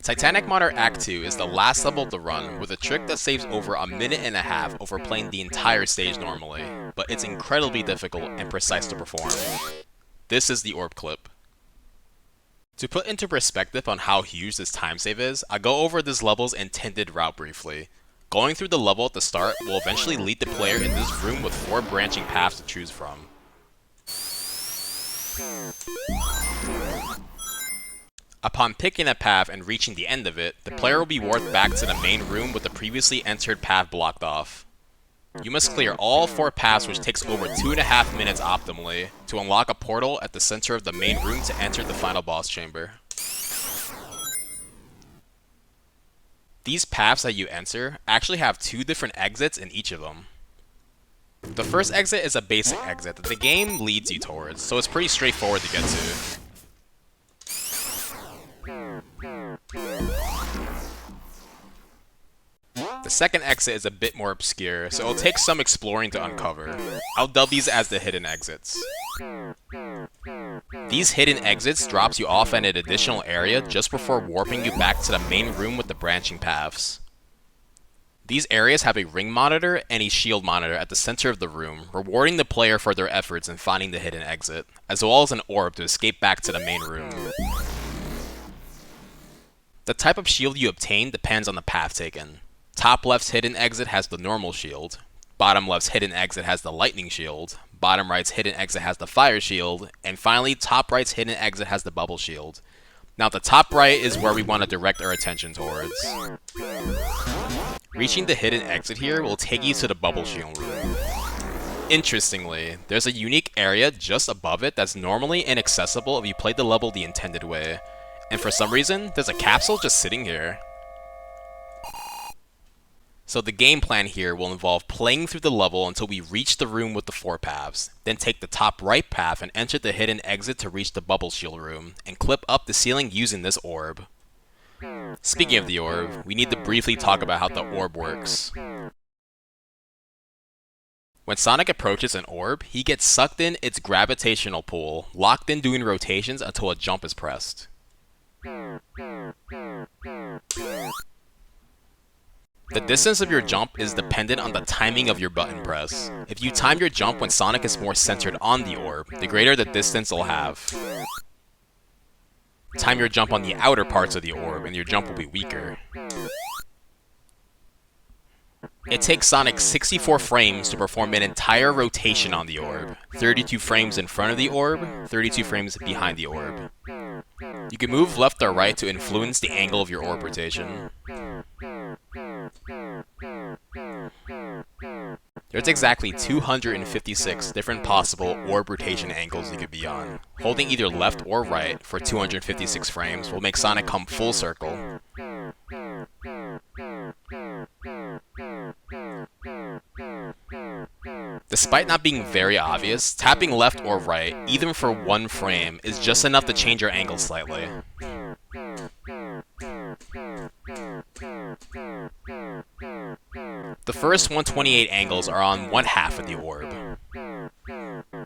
Titanic Monarch Act 2 is the last level of the run with a trick that saves over a minute and a half over playing the entire stage normally, but it's incredibly difficult and precise to perform. This is the Orb Clip. To put into perspective on how huge this time save is, I go over this level's intended route briefly. Going through the level at the start will eventually lead the player in this room with 4 branching paths to choose from. Upon picking a path and reaching the end of it, the player will be warped back to the main room with the previously entered path blocked off. You must clear all 4 paths, which takes over 2.5 minutes optimally, to unlock a portal at the center of the main room to enter the final boss chamber. These paths that you enter actually have 2 different exits in each of them. The first exit is a basic exit that the game leads you towards, so it's pretty straightforward to get to. The second exit is a bit more obscure, so it'll take some exploring to uncover. I'll dub these as the hidden exits. These hidden exits drops you off at an additional area just before warping you back to the main room with the branching paths. These areas have a ring monitor and a shield monitor at the center of the room, rewarding the player for their efforts in finding the hidden exit, as well as an orb to escape back to the main room. The type of shield you obtain depends on the path taken. Top left's hidden exit has the normal shield, bottom left's hidden exit has the lightning shield, bottom right's hidden exit has the fire shield, and finally top right's hidden exit has the bubble shield. Now the top right is where we want to direct our attention towards. Reaching the hidden exit here will take you to the bubble shield room. Interestingly, there's a unique area just above it that's normally inaccessible if you play the level the intended way, and for some reason, there's a capsule just sitting here. So the game plan here will involve playing through the level until we reach the room with the 4 paths, then take the top right path and enter the hidden exit to reach the bubble shield room, and clip up the ceiling using this orb. Speaking of the orb, we need to briefly talk about how the orb works. When Sonic approaches an orb, he gets sucked in its gravitational pull, locked in doing rotations until a jump is pressed. The distance of your jump is dependent on the timing of your button press. If you time your jump when Sonic is more centered on the orb, the greater the distance it'll have. Time your jump on the outer parts of the orb, and your jump will be weaker. It takes Sonic 64 frames to perform an entire rotation on the orb, 32 frames in front of the orb, 32 frames behind the orb. You can move left or right to influence the angle of your orb rotation. There's exactly 256 different possible orb rotation angles you could be on. Holding either left or right for 256 frames will make Sonic come full circle. Despite not being very obvious, tapping left or right, even for 1 frame, is just enough to change your angle slightly. The first 128 angles are on one half of the orb,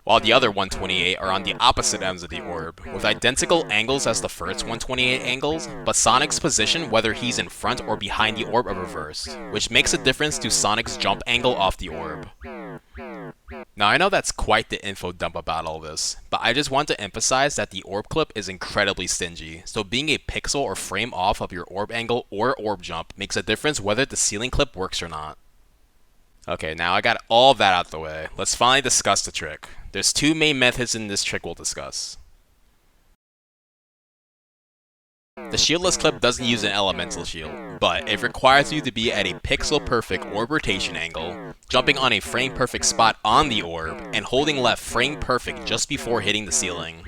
while the other 128 are on the opposite ends of the orb, with identical angles as the first 128 angles, but Sonic's position, whether he's in front or behind the orb, are reversed, which makes a difference to Sonic's jump angle off the orb. Now I know that's quite the info dump about all this, but I just want to emphasize that the orb clip is incredibly stingy, so being a pixel or frame off of your orb angle or orb jump makes a difference whether the ceiling clip works or not. Okay, now I got all that out the way, let's finally discuss the trick. There's 2 main methods in this trick we'll discuss. The Shieldless clip doesn't use an elemental shield, but it requires you to be at a pixel-perfect orb rotation angle, jumping on a frame-perfect spot on the orb, and holding left frame-perfect just before hitting the ceiling.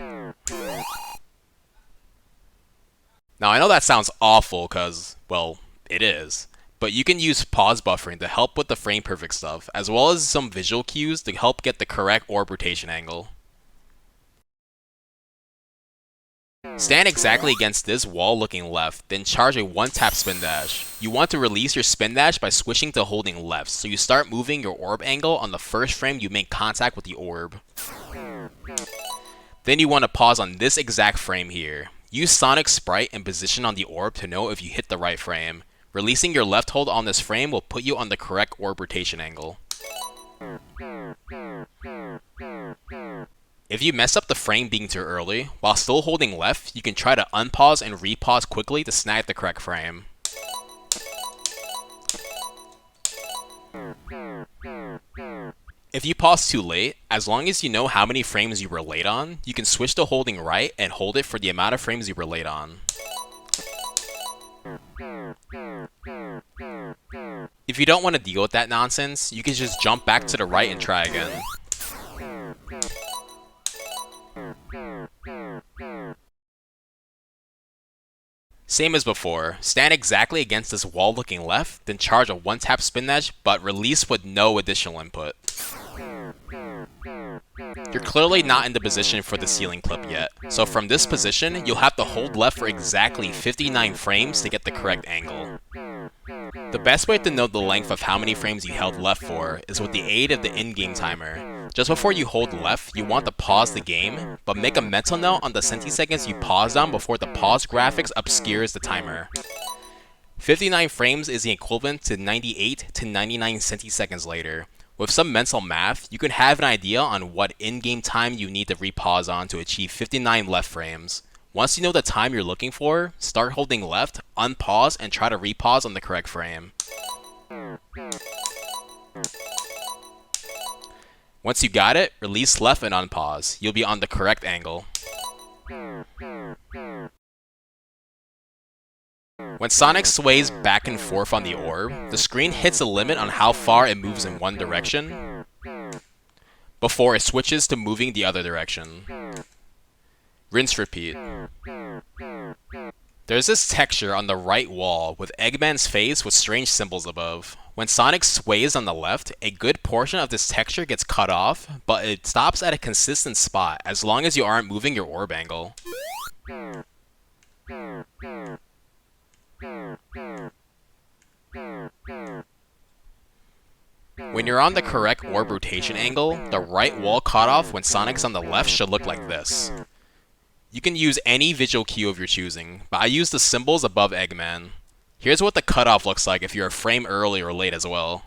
Now I know that sounds awful cause, well, it is, but you can use pause buffering to help with the frame-perfect stuff, as well as some visual cues to help get the correct orb rotation angle. Stand exactly against this wall looking left, then charge a 1-tap spin dash. You want to release your spin dash by switching to holding left, so you start moving your orb angle on the first frame you make contact with the orb. Then you want to pause on this exact frame here. Use Sonic's Sprite and position on the orb to know if you hit the right frame. Releasing your left hold on this frame will put you on the correct orb rotation angle. If you mess up the frame being too early, while still holding left, you can try to unpause and repause quickly to snag the correct frame. If you pause too late, as long as you know how many frames you were late on, you can switch to holding right and hold it for the amount of frames you were late on. If you don't want to deal with that nonsense, you can just jump back to the right and try again. Same as before, stand exactly against this wall looking left, then charge a one-tap spin edge, but release with no additional input. You're clearly not in the position for the ceiling clip yet, so from this position, you'll have to hold left for exactly 59 frames to get the correct angle. The best way to know the length of how many frames you held left for is with the aid of the in-game timer. Just before you hold left, you want to pause the game, but make a mental note on the centiseconds you paused on before the pause graphics obscures the timer. 59 frames is the equivalent to 98 to 99 centiseconds later. With some mental math, you can have an idea on what in-game time you need to repause on to achieve 59 left frames. Once you know the time you're looking for, start holding left, unpause, and try to repause on the correct frame. Once you got it, release left and unpause. You'll be on the correct angle. When Sonic sways back and forth on the orb, the screen hits a limit on how far it moves in one direction before it switches to moving the other direction. Rinse repeat. There's this texture on the right wall with Eggman's face with strange symbols above. When Sonic sways on the left, a good portion of this texture gets cut off, but it stops at a consistent spot as long as you aren't moving your orb angle. When you're on the correct orb rotation angle, the right wall cutoff when Sonic's on the left should look like this. You can use any visual cue of your choosing, but I use the symbols above Eggman. Here's what the cutoff looks like if you're a frame early or late as well.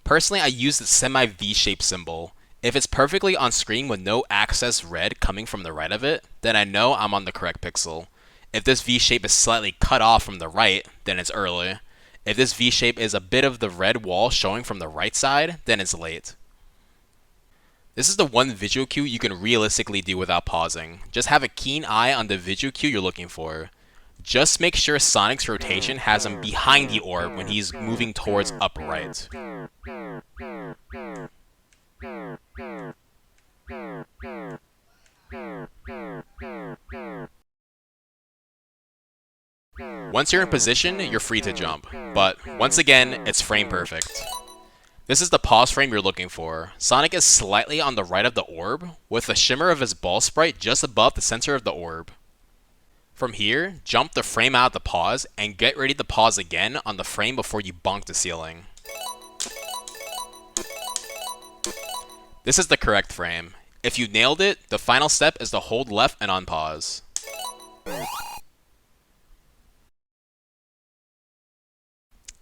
Personally, I use the semi-V-shaped symbol. If it's perfectly on screen with no excess red coming from the right of it, then I know I'm on the correct pixel. If this V-shape is slightly cut off from the right, then it's early. If this V-shape is a bit of the red wall showing from the right side, then it's late. This is the one visual cue you can realistically do without pausing. Just have a keen eye on the visual cue you're looking for. Just make sure Sonic's rotation has him behind the orb when he's moving towards upright. Once you're in position, you're free to jump, but once again, it's frame perfect. This is the pause frame you're looking for. Sonic is slightly on the right of the orb, with the shimmer of his ball sprite just above the center of the orb. From here, jump the frame out of the pause, and get ready to pause again on the frame before you bonk the ceiling. This is the correct frame. If you nailed it, the final step is to hold left and unpause.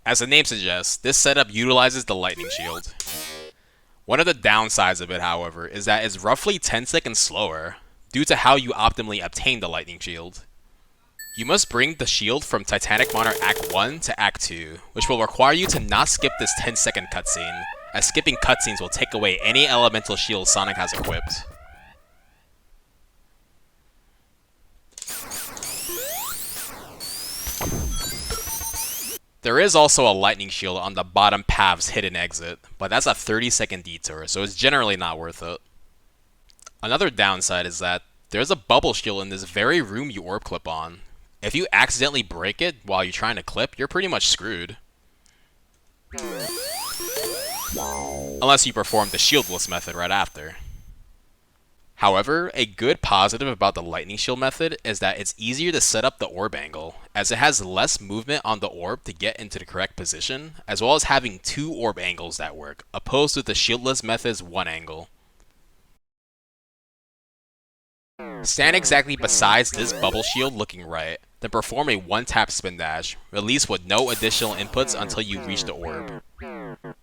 As the name suggests, this setup utilizes the lightning shield. One of the downsides of it, however, is that it's roughly 10 seconds slower, due to how you optimally obtain the lightning shield. You must bring the shield from Titanic Monarch Act 1 to Act 2, which will require you to not skip this 10-second cutscene, as skipping cutscenes will take away any elemental shield Sonic has equipped. There is also a lightning shield on the bottom path's hidden exit, but that's a 30-second detour, so it's generally not worth it. Another downside is that there's a bubble shield in this very room you orb clip on. If you accidentally break it while you're trying to clip, you're pretty much screwed. Unless you perform the Shieldless method right after. However, a good positive about the lightning shield method is that it's easier to set up the orb angle, as it has less movement on the orb to get into the correct position, as well as having 2 orb angles that work, opposed to the Shieldless method's 1 angle. Stand exactly besides this bubble shield looking right, then perform a one-tap spin dash, release with no additional inputs until you reach the orb.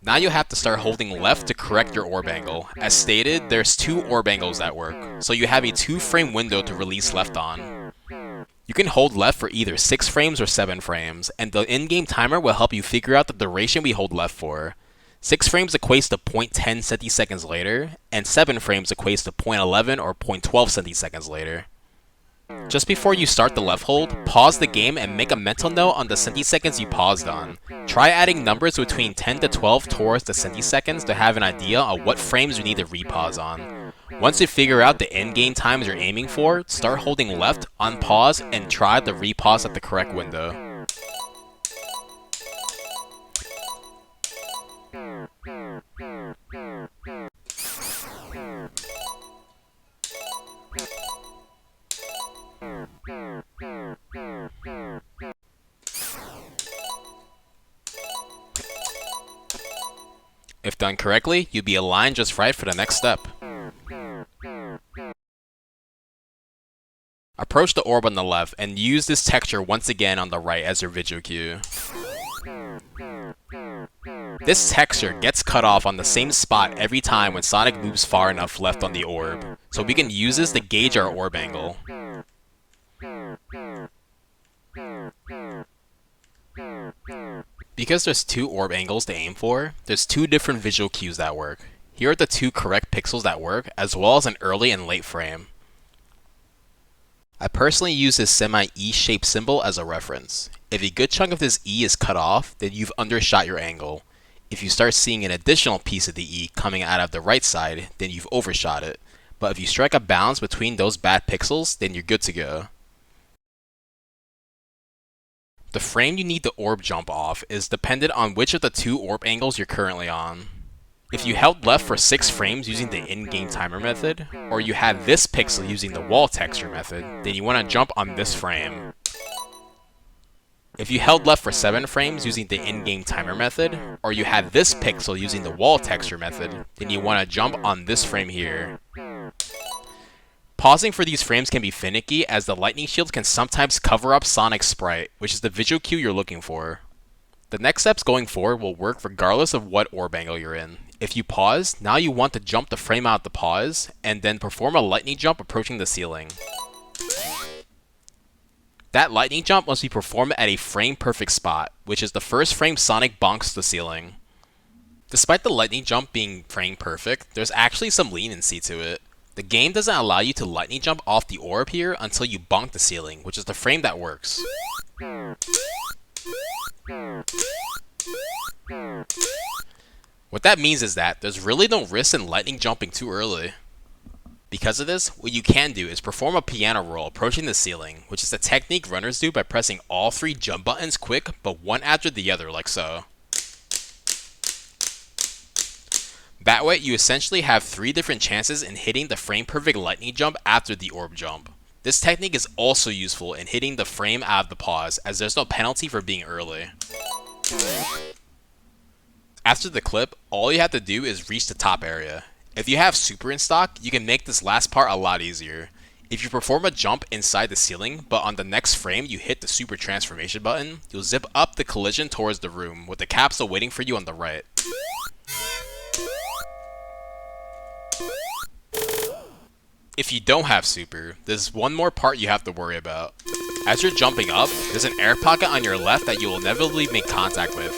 Now you'll have to start holding left to correct your orb angle. As stated, there's 2 orb angles that work, so you have a 2-frame window to release left on. You can hold left for either 6 frames or 7 frames, and the in-game timer will help you figure out the duration we hold left for. 6 frames equates to 0.10 centiseconds later, and 7 frames equates to 0.11 or 0.12 centiseconds later. Just before you start the left hold, pause the game and make a mental note on the centiseconds you paused on. Try adding numbers between 10 to 12 towards the centiseconds to have an idea on what frames you need to repause on. Once you figure out the in-game times you're aiming for, start holding left, unpause, and try to repause at the correct window. If done correctly, you'd be aligned just right for the next step. Approach the orb on the left and use this texture once again on the right as your visual cue. This texture gets cut off on the same spot every time when Sonic moves far enough left on the orb, so we can use this to gauge our orb angle. Because there's 2 orb angles to aim for, there's 2 different visual cues that work. Here are the 2 correct pixels that work, as well as an early and late frame. I personally use this semi-E-shaped symbol as a reference. If a good chunk of this E is cut off, then you've undershot your angle. If you start seeing an additional piece of the E coming out of the right side, then you've overshot it. But if you strike a balance between those bad pixels, then you're good to go. The frame you need the orb jump off is dependent on which of the 2 orb angles you're currently on. If you held left for 6 frames using the in-game timer method, or you had this pixel using the wall texture method, then you want to jump on this frame. If you held left for 7 frames using the in-game timer method, or you had this pixel using the wall texture method, then you want to jump on this frame here. Pausing for these frames can be finicky, as the lightning shields can sometimes cover up Sonic's sprite, which is the visual cue you're looking for. The next steps going forward will work regardless of what orb angle you're in. If you pause, now you want to jump the frame out of the pause, and then perform a lightning jump approaching the ceiling. That lightning jump must be performed at a frame-perfect spot, which is the first frame Sonic bonks the ceiling. Despite the lightning jump being frame-perfect, there's actually some leniency to it. The game doesn't allow you to lightning jump off the orb here until you bonk the ceiling, which is the frame that works. What that means is that there's really no risk in lightning jumping too early. Because of this, what you can do is perform a piano roll approaching the ceiling, which is a technique runners do by pressing all 3 jump buttons quick, but one after the other, like so. That way, you essentially have 3 different chances in hitting the frame-perfect lightning jump after the orb jump. This technique is also useful in hitting the frame out of the pause, as there's no penalty for being early. After the clip, all you have to do is reach the top area. If you have super in stock, you can make this last part a lot easier. If you perform a jump inside the ceiling, but on the next frame you hit the super transformation button, you'll zip up the collision towards the room, with the capsule waiting for you on the right. If you don't have super, there's one more part you have to worry about. As you're jumping up, there's an air pocket on your left that you will inevitably make contact with.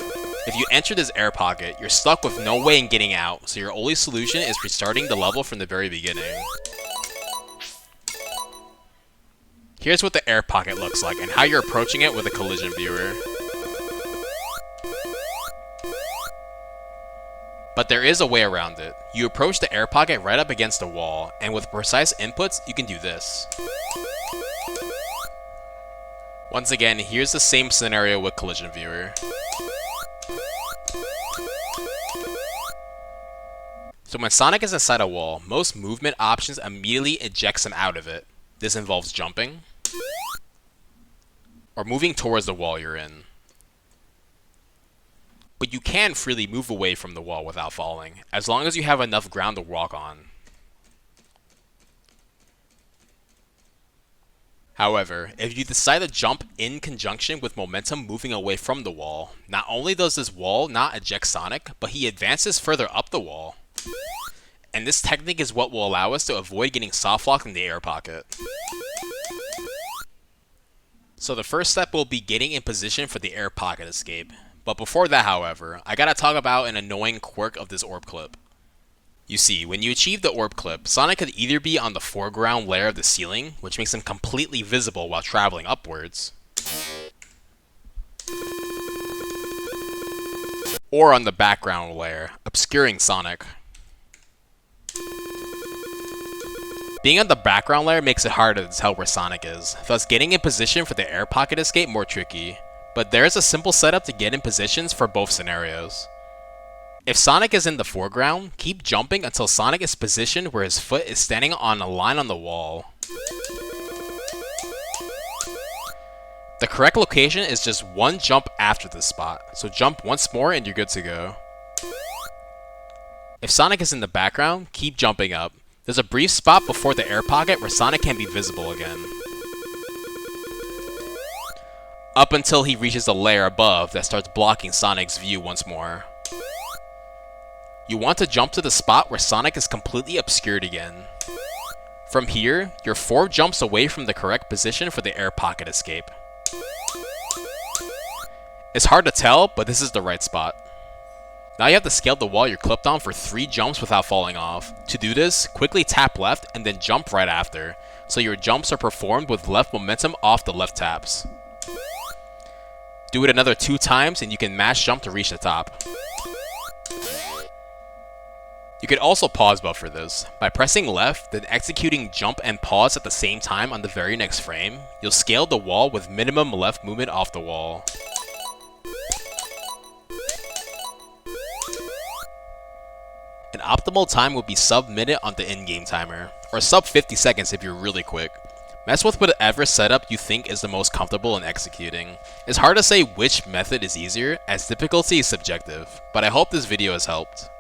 If you enter this air pocket, you're stuck with no way in getting out, so your only solution is restarting the level from the very beginning. Here's what the air pocket looks like and how you're approaching it with a collision viewer. But there is a way around it. You approach the air pocket right up against the wall, and with precise inputs, you can do this. Once again, here's the same scenario with collision viewer. So when Sonic is inside a wall, most movement options immediately ejects him out of it. This involves jumping, or moving towards the wall you're in. But you can freely move away from the wall without falling, as long as you have enough ground to walk on. However, if you decide to jump in conjunction with momentum moving away from the wall, not only does this wall not eject Sonic, but he advances further up the wall. And this technique is what will allow us to avoid getting softlocked in the air pocket. So the first step will be getting in position for the air pocket escape. But before that, however, I gotta talk about an annoying quirk of this orb clip. You see, when you achieve the orb clip, Sonic could either be on the foreground layer of the ceiling, which makes him completely visible while traveling upwards, or on the background layer, obscuring Sonic. Being on the background layer makes it harder to tell where Sonic is, thus getting in position for the air pocket escape more tricky. But there is a simple setup to get in positions for both scenarios. If Sonic is in the foreground, keep jumping until Sonic is positioned where his foot is standing on a line on the wall. The correct location is just one jump after this spot, so jump once more and you're good to go. If Sonic is in the background, keep jumping up. There's a brief spot before the air pocket where Sonic can be visible again, up until he reaches the layer above that starts blocking Sonic's view once more. You want to jump to the spot where Sonic is completely obscured again. From here, you're 4 jumps away from the correct position for the air pocket escape. It's hard to tell, but this is the right spot. Now you have to scale the wall you're clipped on for 3 jumps without falling off. To do this, quickly tap left and then jump right after, so your jumps are performed with left momentum off the left taps. Do it another 2 times and you can mash jump to reach the top. You could also pause buffer this. By pressing left, then executing jump and pause at the same time on the very next frame, you'll scale the wall with minimum left movement off the wall. An optimal time would be sub-minute on the in-game timer, or sub 50 seconds if you're really quick. Mess with whatever setup you think is the most comfortable in executing. It's hard to say which method is easier, as difficulty is subjective, but I hope this video has helped.